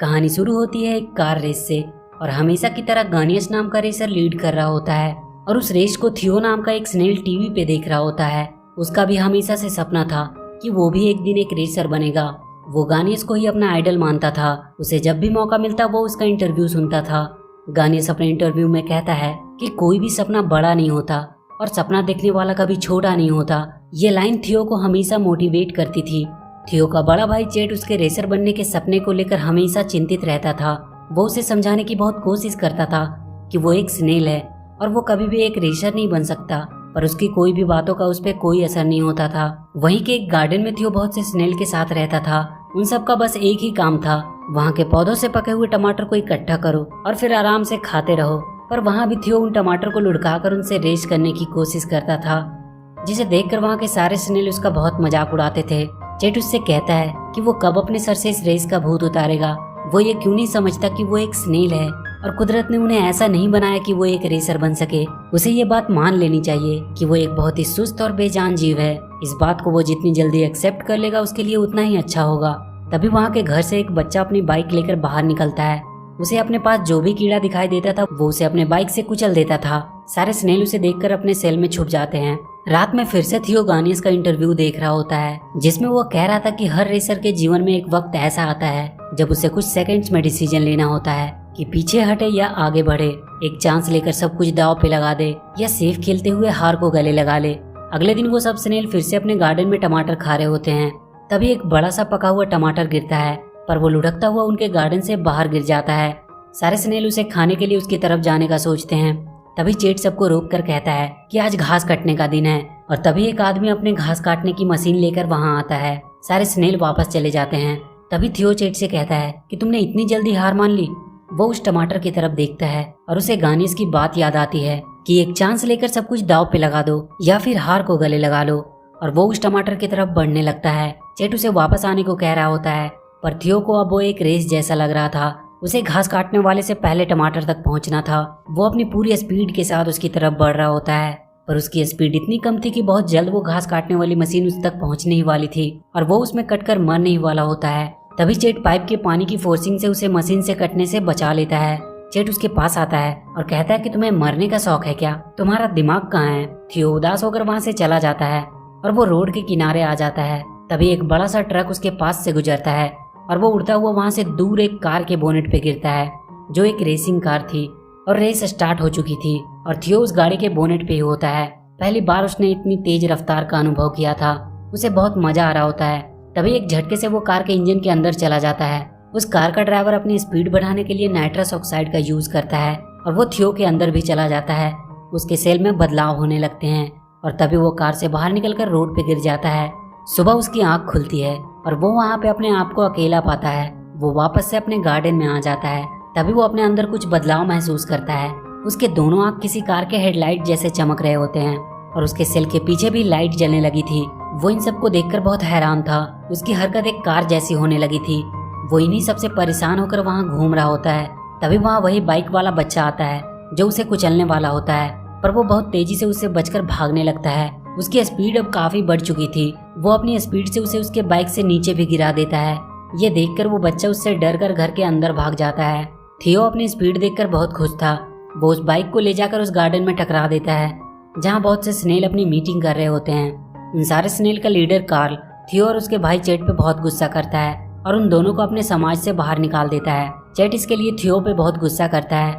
कहानी शुरू होती है एक कार रेस से और हमेशा की तरह गानियस नाम का रेसर लीड कर रहा होता है और उस रेस को थियो नाम का एक स्नेल टीवी पे देख रहा होता है। उसका भी हमेशा से सपना था कि वो भी एक दिन एक रेसर बनेगा। वो गानियस को ही अपना आइडल मानता था। उसे जब भी मौका मिलता वो उसका इंटरव्यू सुनता था। गानियस अपने इंटरव्यू में कहता है कि कोई भी सपना बड़ा नहीं होता और सपना देखने वाला कभी छोटा नहीं होता। ये लाइन थियो को हमेशा मोटिवेट करती थी। थियो का बड़ा भाई चेट उसके रेसर बनने के सपने को लेकर हमेशा चिंतित रहता था। वो उसे समझाने की बहुत कोशिश करता था कि वो एक स्नेल है और वो कभी भी एक रेसर नहीं बन सकता, पर उसकी कोई भी बातों का उस पर कोई असर नहीं होता था। वहीं के एक गार्डन में थियो बहुत से स्नेल के साथ रहता था। उन सब का बस एक ही काम था, वहाँ के पौधों से पके हुए टमाटर को इकट्ठा करो और फिर आराम से खाते रहो। पर वहाँ भी थियो उन टमाटर को लुढ़काकर उनसे रेस करने की कोशिश करता था, जिसे देखकर वहाँ के सारे स्नेल उसका बहुत मजाक उड़ाते थे। चेट उससे कहता है कि वो कब अपने सर से इस रेस का भूत उतारेगा। वो ये क्यों नहीं समझता कि वो एक स्नेल है और कुदरत ने उन्हें ऐसा नहीं बनाया कि वो एक रेसर बन सके। उसे ये बात मान लेनी चाहिए कि वो एक बहुत ही सुस्त और बेजान जीव है। इस बात को वो जितनी जल्दी एक्सेप्ट कर लेगा उसके लिए उतना ही अच्छा होगा। तभी वहाँ के घर से एक बच्चा अपनी बाइक लेकर बाहर निकलता है। उसे अपने पास जो भी कीड़ा दिखाई देता था वो उसे अपने बाइक से कुचल देता था। सारे स्नेल उसे देखकर अपने सेल में छुप जाते हैं। रात में फिर से थियो गानियस का इंटरव्यू देख रहा होता है, जिसमें वो कह रहा था कि हर रेसर के जीवन में एक वक्त ऐसा आता है जब उसे कुछ सेकंड्स में डिसीजन लेना होता है कि पीछे हटे या आगे बढ़े, एक चांस लेकर सब कुछ दांव पे लगा दे या सेफ खेलते हुए हार को गले लगा ले। अगले दिन वो सब स्नेल फिर से अपने गार्डन में टमाटर खा रहे होते हैं। तभी एक बड़ा सा पका हुआ टमाटर गिरता है, पर वो लुढ़कता हुआ उनके गार्डन से बाहर गिर जाता है। सारे स्नेल उसे खाने के लिए उसकी तरफ जाने का सोचते हैं। तभी चेट सबको रोक कर कहता है कि आज घास कटने का दिन है, और तभी एक आदमी अपने घास काटने की मशीन लेकर वहां आता है। सारे स्नेल वापस चले जाते हैं। तभी थियो चेट से कहता है कि तुमने इतनी जल्दी हार मान ली। वो उस टमाटर की तरफ देखता है और उसे गानियस की बात याद आती है कि एक चांस लेकर सब कुछ दाव पे लगा दो या फिर हार को गले लगा लो, और वो उस टमाटर की तरफ बढ़ने लगता है। चेट उसे वापस आने को कह रहा होता है, पर थियो को अब वो एक रेस जैसा लग रहा था। उसे घास काटने वाले से पहले टमाटर तक पहुंचना था। वो अपनी पूरी स्पीड के साथ उसकी तरफ बढ़ रहा होता है, पर उसकी स्पीड इतनी कम थी कि बहुत जल्द वो घास काटने वाली मशीन उस तक पहुंचने ही वाली थी और वो उसमें कटकर मरने ही वाला होता है। तभी चेट पाइप के पानी की फोर्सिंग से उसे मशीन से कटने से बचा लेता है। चेट उसके पास आता है और कहता है कि तुम्हें मरने का शौक है क्या? तुम्हारा दिमाग कहाँ है? थियो उदास होकर वहाँ से चला जाता है और वो रोड के किनारे आ जाता है। तभी एक बड़ा सा ट्रक उसके पास से गुजरता है और वो उड़ता हुआ वहाँ से दूर एक कार के बोनेट पे गिरता है, जो एक रेसिंग कार थी और रेस स्टार्ट हो चुकी थी और थियो उस गाड़ी के बोनेट पे ही होता है। पहली बार उसने इतनी तेज रफ्तार का अनुभव किया था। उसे बहुत मजा आ रहा होता है। तभी एक झटके से वो कार के इंजन के अंदर चला जाता है। उस कार का ड्राइवर अपनी स्पीड बढ़ाने के लिए नाइट्रस ऑक्साइड का यूज करता है और वो थियो के अंदर भी चला जाता है। उसके सेल में बदलाव होने लगते हैं और तभी वो कार से बाहर निकलकर रोड पे गिर जाता है। सुबह उसकी आंख खुलती है और वो वहाँ पे अपने आप को अकेला पाता है। वो वापस से अपने गार्डन में आ जाता है। तभी वो अपने अंदर कुछ बदलाव महसूस करता है। उसके दोनों आंख किसी कार के हेडलाइट जैसे चमक रहे होते हैं और उसके सेल के पीछे भी लाइट जलने लगी थी। वो इन सबको देखकर बहुत हैरान था। उसकी हरकत एक कार जैसी होने लगी थी। वो इन्हीं सबसे परेशान होकर वहाँ घूम रहा होता है। तभी वहाँ वही बाइक वाला बच्चा आता है जो उसे कुचलने वाला होता है, पर वो बहुत तेजी से उससे बचकर भागने लगता है। उसकी स्पीड अब काफी बढ़ चुकी थी। वो अपनी स्पीड से उसे उसके बाइक से नीचे भी गिरा देता है। ये देखकर वो बच्चा उससे डरकर घर के अंदर भाग जाता है। थियो अपनी स्पीड देखकर बहुत खुश था। वो उस बाइक को ले जाकर उस गार्डन में टकरा देता है, जहाँ बहुत से स्नेल अपनी मीटिंग कर रहे होते हैं। उन सारे स्नेल का लीडर कार्ल थियो और उसके भाई चेट पे बहुत गुस्सा करता है और उन दोनों को अपने समाज से बाहर निकाल देता है। चेट इसके लिए थियो पे बहुत गुस्सा करता है।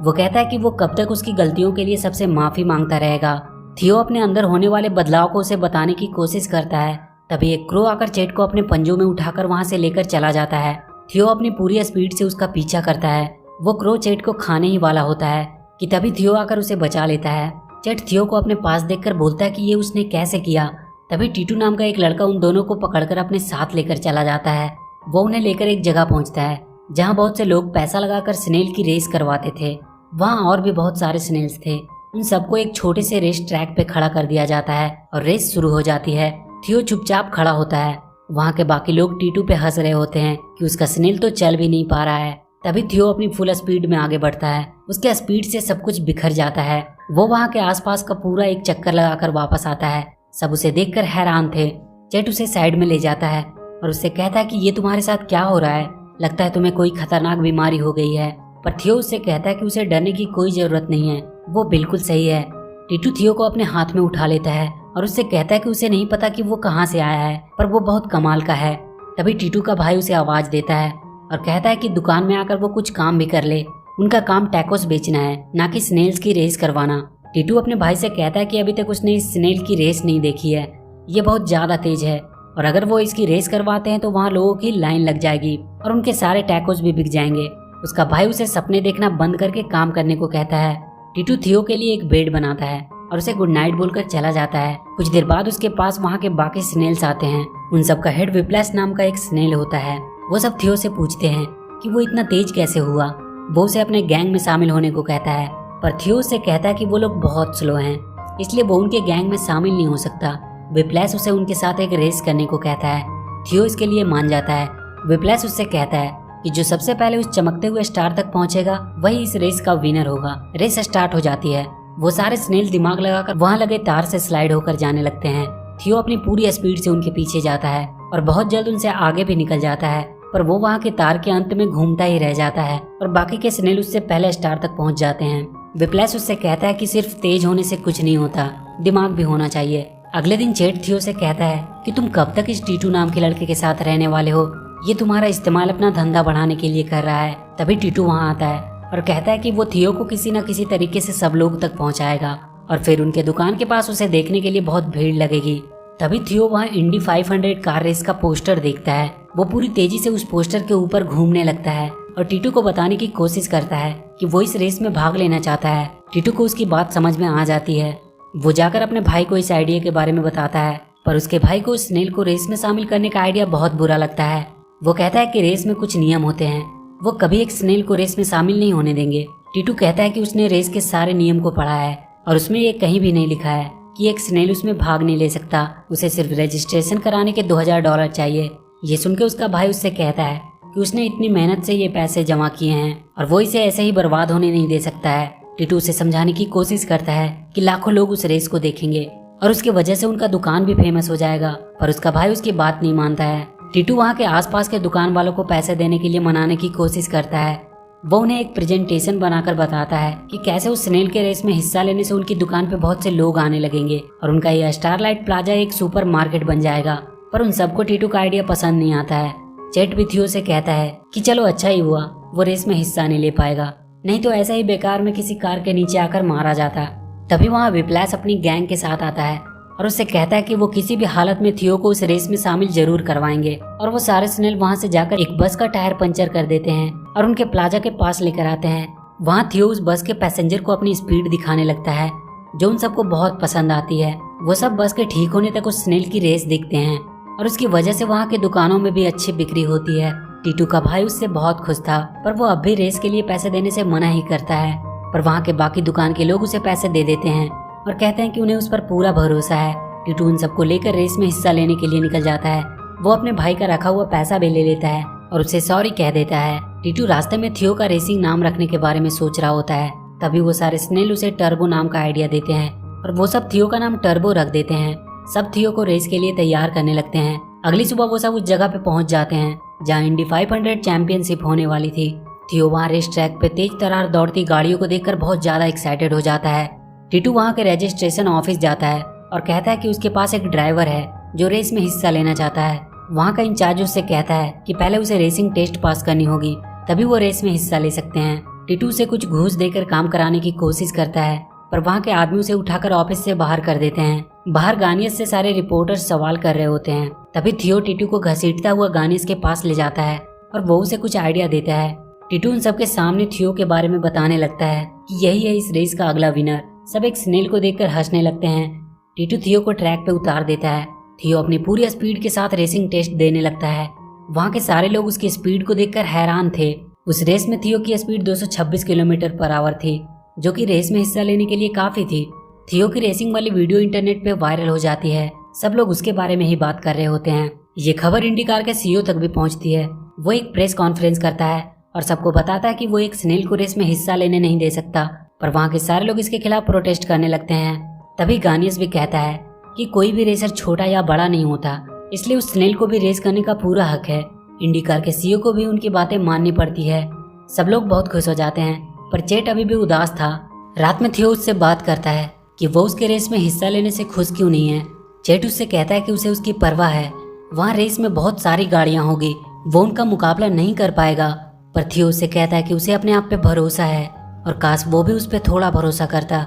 वो कहता है कि वो कब तक उसकी गलतियों के लिए सबसे माफी मांगता रहेगा। थियो अपने अंदर होने वाले बदलाव को उसे बताने की कोशिश करता है। तभी एक क्रो आकर चेट को अपने पंजों में उठाकर वहां से लेकर चला जाता है। थियो अपनी पूरी स्पीड से उसका पीछा करता है। वो क्रो चेट को खाने ही वाला होता है कि तभी थियो आकर उसे बचा लेता है। चेट थियो को अपने पास देखकर बोलता है कि ये उसने कैसे किया। तभी टीटू नाम का एक लड़का उन दोनों को पकड़कर अपने साथ लेकर चला जाता है। वो उन्हें लेकर एक जगह पहुंचता है जहाँ बहुत से लोग पैसा लगाकर स्नेल की रेस करवाते थे। वहाँ और भी बहुत सारे स्नेल्स थे। उन सबको एक छोटे से रेस ट्रैक पे खड़ा कर दिया जाता है और रेस शुरू हो जाती है। थियो चुपचाप खड़ा होता है। वहाँ के बाकी लोग टीटू पे हंस रहे होते हैं कि उसका स्नेल तो चल भी नहीं पा रहा है। तभी थियो अपनी फुल स्पीड में आगे बढ़ता है। उसके स्पीड से सब कुछ बिखर जाता है। वो वहाँ के आसपास का पूरा एक चक्कर लगाकर वापस आता है। सब उसे देखकर हैरान थे। चेट उसे साइड में ले जाता है और उससे कहता है कि ये तुम्हारे साथ क्या हो रहा है? लगता है तुम्हें कोई खतरनाक बीमारी हो गई है। पर थियो उससे कहता है कि उसे डरने की कोई जरूरत नहीं है, वो बिल्कुल सही है। टीटू थियो को अपने हाथ में उठा लेता है और उससे कहता है कि उसे नहीं पता कि वो कहाँ से आया है, पर वो बहुत कमाल का है। तभी टीटू का भाई उसे आवाज देता है और कहता है कि दुकान में आकर वो कुछ काम भी कर ले। उनका काम टैकोस बेचना है, ना कि स्नेल्स की रेस करवाना। टीटू अपने भाई से कहता है कि अभी तक उसने इस स्नेल की रेस नहीं देखी है, ये बहुत ज्यादा तेज है और अगर वो इसकी रेस करवाते हैं तो वहाँ लोगों की लाइन लग जाएगी और उनके सारे टैकोस भी बिक जाएंगे। उसका भाई उसे सपने देखना बंद करके काम करने को कहता है। टीटू थियो के लिए एक बेड बनाता है और उसे गुड नाइट बोलकर चला जाता है। कुछ देर बाद उसके पास वहाँ के बाकी स्नेल्स आते हैं। उन सब का हेड विप्लैश नाम का एक स्नेल होता है। वो सब थियो से पूछते हैं कि वो इतना तेज कैसे हुआ। वो उसे अपने गैंग में शामिल होने को कहता है, पर थियो उसे कहता है कि वो लोग बहुत स्लो हैं, इसलिए वो उनके गैंग में शामिल नहीं हो सकता। विप्लैश उसे उनके साथ एक रेस करने को कहता है। थियो इसके लिए मान जाता है। विप्लैश उससे कहता है कि जो सबसे पहले उस चमकते हुए स्टार तक पहुंचेगा वही इस रेस का विनर होगा। रेस स्टार्ट हो जाती है। वो सारे स्नेल दिमाग लगाकर वहां लगे तार से स्लाइड होकर जाने लगते हैं। थियो अपनी पूरी स्पीड से उनके पीछे जाता है और बहुत जल्द उनसे आगे भी निकल जाता है, पर वो वहाँ के तार के अंत में घूमता ही रह जाता है और बाकी के स्नेल उससे पहले स्टार तक पहुंच जाते हैं। विप्लैश उससे कहता है कि सिर्फ तेज होने से कुछ नहीं होता, दिमाग भी होना चाहिए। अगले दिन चेट थियो से कहता है कि तुम कब तक इस टीटू नाम के लड़के के साथ रहने वाले हो, ये तुम्हारा इस्तेमाल अपना धंधा बढ़ाने के लिए कर रहा है। तभी टीटू वहाँ आता है और कहता है कि वो थियो को किसी न किसी तरीके से सब लोग तक पहुँचाएगा और फिर उनके दुकान के पास उसे देखने के लिए बहुत भीड़ लगेगी। तभी थियो वहाँ इंडी 500 कार रेस का पोस्टर देखता है। वो पूरी तेजी से उस पोस्टर के ऊपर घूमने लगता है और टीटू को बताने की कोशिश करता है कि वो इस रेस में भाग लेना चाहता है। टीटू को उसकी बात समझ में आ जाती है। वो जाकर अपने भाई को इस आइडिया के बारे में बताता है, पर उसके भाई को स्नेल को रेस में शामिल करने का आइडिया बहुत बुरा लगता है। वो कहता है कि रेस में कुछ नियम होते हैं, वो कभी एक स्नेल को रेस में शामिल नहीं होने देंगे। टीटू कहता है कि उसने रेस के सारे नियम को पढ़ा है और उसमें ये कहीं भी नहीं लिखा है कि एक स्नेल उसमें भाग नहीं ले सकता, उसे सिर्फ रजिस्ट्रेशन कराने के $2000 चाहिए। ये सुनकर उसका भाई उससे कहता है कि उसने इतनी मेहनत से ये पैसे जमा किए हैं और वो इसे ऐसे ही बर्बाद होने नहीं दे सकता है। टीटू उसे समझाने की कोशिश करता है कि लाखों लोग उस रेस को देखेंगे और उसकी वजह से उनका दुकान भी फेमस हो जाएगा, पर उसका भाई उसकी बात नहीं मानता है। टीटू वहाँ के आसपास के दुकान वालों को पैसे देने के लिए मनाने की कोशिश करता है। वो उन्हें एक प्रेजेंटेशन बनाकर बताता है कि कैसे उस स्नेल के रेस में हिस्सा लेने से उनकी दुकान पे बहुत से लोग आने लगेंगे और उनका यह स्टारलाइट प्लाजा एक सुपर मार्केट बन जाएगा। पर उन सबको टीटू का आइडिया पसंद नहीं आता है। चेट भी थियो से कहता है कि चलो अच्छा ही हुआ वो रेस में हिस्सा नहीं ले पाएगा, नहीं तो ऐसा ही बेकार में किसी कार के नीचे आकर मारा जाता। तभी वहाँ विप्लैश अपनी गैंग के साथ आता है और उससे कहता है कि वो किसी भी हालत में थियो को उस रेस में शामिल जरूर करवाएंगे। और वो सारे स्नेल वहाँ से जाकर एक बस का टायर पंचर कर देते हैं और उनके प्लाजा के पास लेकर आते हैं। वहाँ थियो उस बस के पैसेंजर को अपनी स्पीड दिखाने लगता है, जो उन सबको बहुत पसंद आती है। वो सब बस के ठीक होने तक उस स्नेल की रेस देखते हैं और उसकी वजह से वहाँ के दुकानों में भी अच्छी बिक्री होती है। टीटू का भाई उससे बहुत खुश था, पर वो अब भी रेस के लिए पैसे देने से मना ही करता है। पर वहाँ के बाकी दुकान के लोग उसे पैसे दे देते हैं और कहते हैं कि उन्हें उस पर पूरा भरोसा है। टीटू उन सबको लेकर रेस में हिस्सा लेने के लिए निकल जाता है। वो अपने भाई का रखा हुआ पैसा भी ले लेता है और उसे सॉरी कह देता है। टीटू रास्ते में थियो का रेसिंग नाम रखने के बारे में सोच रहा होता है। तभी वो सारे स्नेल उसे टर्बो नाम का आइडिया देते हैं और वो सब थियो का नाम टर्बो रख देते हैं। सब थियो को रेस के लिए तैयार करने लगते हैं। अगली सुबह वो सब उस जगह पे पहुंच जाते हैं जहाँ इंडी 500 चैंपियनशिप होने वाली थी। थियो वहाँ रेस ट्रैक पे तेज तरार दौड़ती गाड़ियों को देखकर बहुत ज्यादा एक्साइटेड हो जाता है। टीटू वहाँ के रजिस्ट्रेशन ऑफिस जाता है और कहता है कि उसके पास एक ड्राइवर है जो रेस में हिस्सा लेना चाहता है। वहाँ का इंचार्ज उससे कहता है कि पहले उसे रेसिंग टेस्ट पास करनी होगी, तभी वो रेस में हिस्सा ले सकते हैं। टीटू उसे कुछ घूस देकर काम कराने की कोशिश करता है, पर वहाँ के आदमी उसे उठाकर ऑफिस से बाहर कर देते हैं। बाहर गानियस से सारे रिपोर्टर्स सवाल कर रहे होते हैं। तभी थियो टीटू को घसीटता हुआ गानियस के पास ले जाता है और वो उसे कुछ आइडिया देता है। टीटू उन सबके सामने थियो के बारे में बताने लगता है कि यही है इस रेस का अगला विनर। सब एक स्नेल को देखकर हंसने लगते हैं। टीटू थियो को ट्रैक पे उतार देता है। थियो अपनी पूरी स्पीड के साथ रेसिंग टेस्ट देने लगता है। वहाँ के सारे लोग उसकी स्पीड को देखकर हैरान थे। उस रेस में थियो की स्पीड 226 किलोमीटर पर आवर थी, जो कि रेस में हिस्सा लेने के लिए काफी थी। थियो की रेसिंग वाली वीडियो इंटरनेट पे वायरल हो जाती है। सब लोग उसके बारे में ही बात कर रहे होते हैं। ये खबर इंडिकार के सीईओ तक भी पहुंचती है। वो एक प्रेस कॉन्फ्रेंस करता है और सबको बताता है कि वो एक स्नेल को रेस में हिस्सा लेने नहीं दे सकता, पर वहाँ के सारे लोग इसके खिलाफ प्रोटेस्ट करने लगते हैं। तभी गानियस भी कहता है कि कोई भी रेसर छोटा या बड़ा नहीं होता, इसलिए उस स्नेल को भी रेस करने का पूरा हक है। इंडिकार के सीईओ को भी उनकी बातें माननी पड़ती है। सब लोग बहुत खुश हो जाते हैं, पर चेट अभी भी उदास था। रात में थियो उससे बात करता है कि वो उसके रेस में हिस्सा लेने से खुश क्यों नहीं है। चेट उससे कहता है कि उसे उसकी परवाह है, वहाँ रेस में बहुत सारी गाड़ियाँ होगी, वो उनका मुकाबला नहीं कर पाएगा। पर थियो उससे कहता है कि उसे अपने आप पे भरोसा है और काश वो भी उस पर थोड़ा भरोसा करता।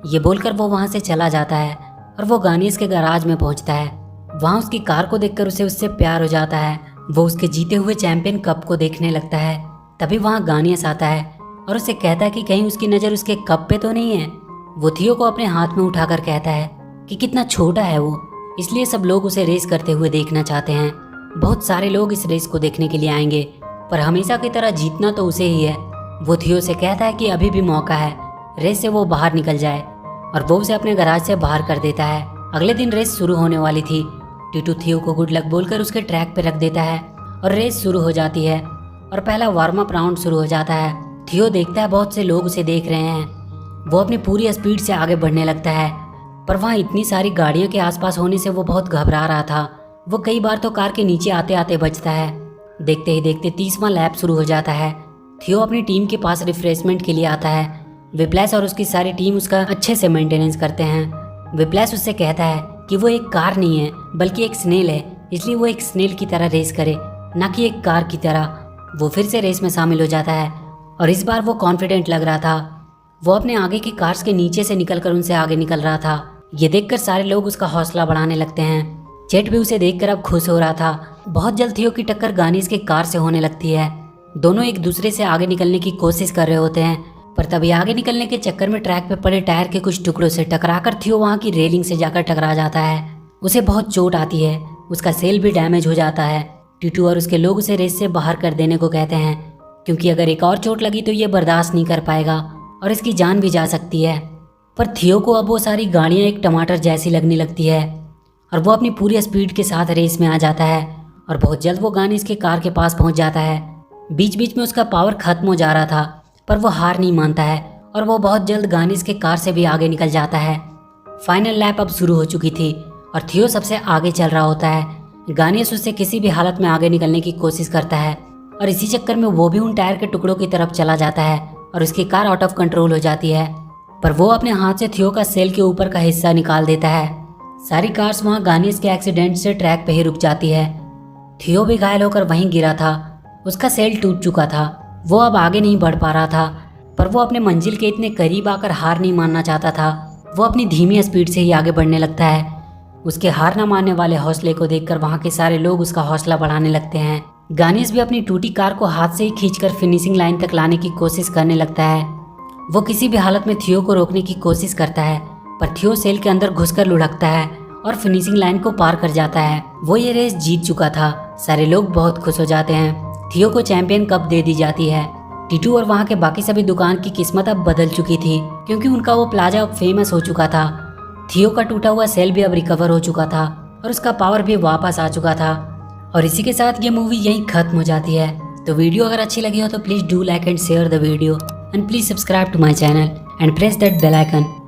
ये बोलकर वो वहाँ से चला जाता है और वो गानियस के गैराज में पहुँचता है। वहाँ उसकी कार को देखकर उसे उससे प्यार हो जाता है। वो उसके जीते हुए चैंपियन कप को देखने लगता है। तभी वहाँ गानियस आता है और उसे कहता है कि कहीं उसकी नज़र उसके कप पे तो नहीं है। वो थियो को अपने हाथ में उठाकर कहता है कि कितना छोटा है वो, इसलिए सब लोग उसे रेस करते हुए देखना चाहते हैं। बहुत सारे लोग इस रेस को देखने के लिए आएंगे, पर हमेशा की तरह जीतना तो उसे ही है। वो थियो से कहता है कि अभी भी मौका है, रेस से वो बाहर निकल जाए, और वो उसे अपने गैराज से बाहर कर देता है। अगले दिन रेस शुरू होने वाली थी। टीटू थियो को गुड लक बोलकर उसके ट्रैक पे रख देता है और रेस शुरू हो जाती है और पहला वार्म अप राउंड शुरू हो जाता है। थियो देखता है बहुत से लोग उसे देख रहे हैं। वो अपनी पूरी स्पीड से आगे बढ़ने लगता है, पर वहाँ इतनी सारी गाड़ियों के आसपास होने से वो बहुत घबरा रहा था। वो कई बार तो कार के नीचे आते आते बचता है। देखते ही देखते 30वां लैप शुरू हो जाता है। थियो अपनी टीम के पास रिफ्रेशमेंट के लिए आता है। विप्लैश और उसकी सारी टीम उसका अच्छे से मेंटेनेंस करते हैं। विप्लैश उससे कहता है कि वो एक कार नहीं है बल्कि एक स्नेल है, इसलिए वो एक स्नेल की तरह रेस करे, ना कि एक कार की तरह। वो फिर से रेस में शामिल हो जाता है और इस बार वो कॉन्फिडेंट लग रहा था। वो अपने आगे की कार्स के नीचे से निकलकर उनसे आगे निकल रहा था। ये देखकर सारे लोग उसका हौसला बढ़ाने लगते हैं। चेट भी उसे देखकर अब खुश हो रहा था। बहुत जल्द थियो की टक्कर गानिस के कार से होने लगती है। दोनों एक दूसरे से आगे निकलने की कोशिश कर रहे होते हैं, पर तभी आगे निकलने के चक्कर में ट्रैक पे पड़े टायर के कुछ टुकड़ों से टकराकर थियो वहाँ की रेलिंग से जाकर टकरा जाता है। उसे बहुत चोट आती है, उसका सेल भी डैमेज हो जाता है। टीटू और उसके लोग उसे रेस से बाहर कर देने को कहते हैं, क्योंकि अगर एक और चोट लगी तो ये बर्दाश्त नहीं कर पाएगा और इसकी जान भी जा सकती है। पर थियो को अब वो सारी गाड़ियाँ एक टमाटर जैसी लगने लगती है और वो अपनी पूरी स्पीड के साथ रेस में आ जाता है और बहुत जल्द वो गानिस के कार के पास पहुंच जाता है। बीच बीच में उसका पावर खत्म हो जा रहा था, पर वो हार नहीं मानता है और वो बहुत जल्द गानिस के कार से भी आगे निकल जाता है। फाइनल लैप अब शुरू हो चुकी थी और थियो सबसे आगे चल रहा होता है। गानिस उससे किसी भी हालत में आगे निकलने की कोशिश करता है और इसी चक्कर में वो भी उन टायर के टुकड़ों की तरफ चला जाता है और उसकी कार आउट ऑफ कंट्रोल हो जाती है। पर वो अपने हाथ से थियो का सेल के ऊपर का हिस्सा निकाल देता है। सारी कार्स वहाँ गानिस के एक्सीडेंट से ट्रैक पे ही रुक जाती है। थियो भी घायल होकर वहीं गिरा था। उसका सेल टूट चुका था, वो अब आगे नहीं बढ़ पा रहा था, पर वो अपने मंजिल के इतने करीब आकर हार नहीं मानना चाहता था। वो अपनी धीमी स्पीड से ही आगे बढ़ने लगता है। उसके हार न मानने वाले हौसले को देखकर वहाँ के सारे लोग उसका हौसला बढ़ाने लगते हैं। गानिस भी अपनी टूटी कार को हाथ से ही खींचकर फिनिशिंग लाइन तक लाने की कोशिश करने लगता है। वो किसी भी हालत में थियो को रोकने की कोशिश करता है, पर थियो सेल के अंदर घुसकर लुढ़कता है और फिनिशिंग लाइन को पार कर जाता है। वो ये रेस जीत चुका था। सारे लोग बहुत खुश हो जाते हैं। थियो को चैंपियन कप दे दी जाती है। टीटू और वहाँ के बाकी सभी दुकान की किस्मत अब बदल चुकी थी, क्योंकि उनका वो प्लाजा अब फेमस हो चुका था। थियो का टूटा हुआ सेल भी अब रिकवर हो चुका था और उसका पावर भी वापस आ चुका था। और इसी के साथ ये मूवी यहीं खत्म हो जाती है। तो वीडियो अगर अच्छी लगी हो तो please do like and share the video and please subscribe to my channel and press that bell icon